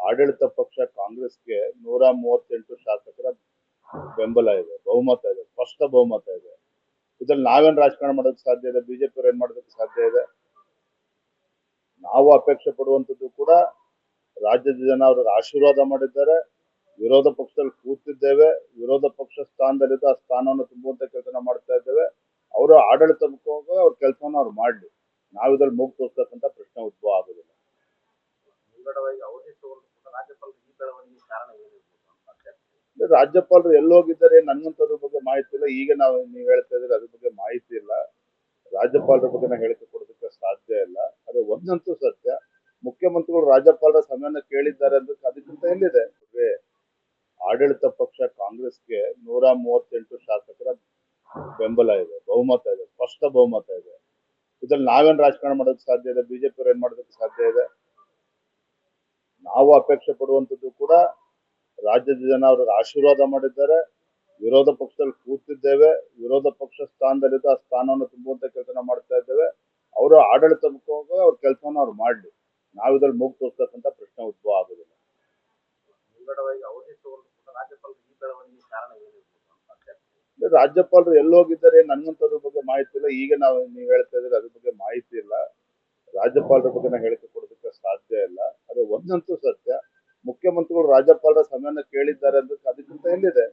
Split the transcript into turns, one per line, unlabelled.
ಆಡಳಿತ ಪಕ್ಷ ಕಾಂಗ್ರೆಸ್ಗೆ 138 ಶಾಸಕರ ಬೆಂಬಲ ಇದೆ, ಬಹುಮತ ಇದೆ, ಸ್ಪಷ್ಟ ಬಹುಮತ ಇದೆ. ಇದ್ರಲ್ಲಿ ನಾವೇನ್ ರಾಜಕಾರಣ ಮಾಡೋದಕ್ಕೆ ಸಾಧ್ಯ ಇದೆ? ಬಿಜೆಪಿ ಅವ್ರು ಏನ್ ಮಾಡೋದಕ್ಕೆ ಸಾಧ್ಯ ಇದೆ? ನಾವು ಅಪೇಕ್ಷೆ ಪಡುವಂತದ್ದು ಕೂಡ ರಾಜ್ಯದ ಜನ ಅವ್ರಿಗೆ ಆಶೀರ್ವಾದ ಮಾಡಿದ್ದಾರೆ. ವಿರೋಧ ಪಕ್ಷದಲ್ಲಿ ಕೂತಿದ್ದೇವೆ, ವಿರೋಧ ಪಕ್ಷ ಸ್ಥಾನದಲ್ಲಿದ್ದು ಆ ಸ್ಥಾನವನ್ನು ತುಂಬುವಂತ ಕೆಲಸ ಮಾಡ್ತಾ ಇದ್ದೇವೆ. ಅವರು ಆಡಳಿತ ಮುಖವಾಗಿ ಅವ್ರ ಕೆಲಸವನ್ನು ಅವ್ರು ಮಾಡ್ಲಿ. ನಾವು ಇದ್ರಲ್ಲಿ ಮೂಗು ತೋರಿಸ್ತಕ್ಕಂಥ ಪ್ರಶ್ನೆ ಉದ್ಭವ ಆಗೋದಿಲ್ಲ. ರಾಜ್ಯಪಾಲರು ಎಲ್ಲೋಗಿದ್ದಾರೆ ನನ್ಗಂತದ್ರ ಬಗ್ಗೆ ಮಾಹಿತಿ ಇಲ್ಲ. ಈಗ ನೀವು ಹೇಳ್ತಾ ಇದ್ರೆ ಅದ್ರ ಬಗ್ಗೆ ಮಾಹಿತಿ ಇಲ್ಲ. ರಾಜ್ಯಪಾಲರ ಬಗ್ಗೆ ನಾನು ಹೇಳಿಕೆ ಕೊಡೋದಕ್ಕೆ ಸಾಧ್ಯ ಇಲ್ಲ. ಅದು ಒಂದಂತೂ ಸತ್ಯ, ಮುಖ್ಯಮಂತ್ರಿಗಳು ರಾಜ್ಯಪಾಲರ ಸಮಯನ ಕೇಳಿದ್ದಾರೆ ಅಂದ್ರೆ ಅದಕ್ಕಿಂತ ಎಲ್ಲಿದೆ? ಆಡಳಿತ ಪಕ್ಷ ಕಾಂಗ್ರೆಸ್ಗೆ 138 ಶಾಸಕರ ಬೆಂಬಲ ಇದೆ, ಬಹುಮತ ಇದೆ, ಸ್ಪಷ್ಟ ಬಹುಮತ ಇದೆ. ಇದ್ರಲ್ಲಿ ನಾವೇನ್ ರಾಜಕಾರಣ ಮಾಡೋದಕ್ಕೆ ಸಾಧ್ಯ ಇದೆ? ಬಿಜೆಪಿ ಅವ್ರು ಏನ್ ಮಾಡೋದಕ್ಕೆ ಸಾಧ್ಯ ಇದೆ? ನಾವು ಅಪೇಕ್ಷೆ ಪಡುವಂತದ್ದು ಕೂಡ ರಾಜ್ಯದ ಜನ ಅವ್ರಿಗೆ ಆಶೀರ್ವಾದ ಮಾಡಿದ್ದಾರೆ. ವಿರೋಧ ಪಕ್ಷದಲ್ಲಿ ಕೂತಿದ್ದೇವೆ, ವಿರೋಧ ಪಕ್ಷ ಸ್ಥಾನದಲ್ಲಿದ್ದು ಆ ಸ್ಥಾನವನ್ನು ತುಂಬುವಂತ ಕೆಲಸ ಮಾಡ್ತಾ ಇದ್ದೇವೆ. ಅವರು ಆಡಳಿತ ಮುಖವಾಗಿ ಅವ್ರ ಕೆಲಸವನ್ನು ಅವ್ರು ಮಾಡ್ಲಿ. ನಾವು ಇದ್ರಲ್ಲಿ ಮೂಗು ತೋರಿಸ್ತಕ್ಕಂಥ ಪ್ರಶ್ನೆ ಉದ್ಭವ ಆಗೋದಿಲ್ಲ. ರಾಜ್ಯಪಾಲರು ಎಲ್ಲೋಗಿದ್ದಾರೆ ನನ್ಗಂತದ್ರ ಬಗ್ಗೆ ಮಾಹಿತಿ ಇಲ್ಲ. ಈಗ ನೀವು ಹೇಳ್ತಾ ಇದ್ರೆ ಅದ್ರ ಬಗ್ಗೆ ಮಾಹಿತಿ ಇಲ್ಲ. ರಾಜ್ಯಪಾಲರ ಬಗ್ಗೆ ನಾನು ಹೇಳಿಕೆ ಕೊಡೋದಕ್ಕೆ ಸಾಧ್ಯ ಇಲ್ಲ. ಅದು ಒಂದಂತೂ ಸತ್ಯ, ಮುಖ್ಯಮಂತ್ರಿಗಳು ರಾಜ್ಯಪಾಲರ ಸಮಯನ ಕೇಳಿದ್ದಾರೆ ಅಂದ್ರೆ ಅದಕ್ಕಿಂತ ಎಲ್ಲಿದೆ?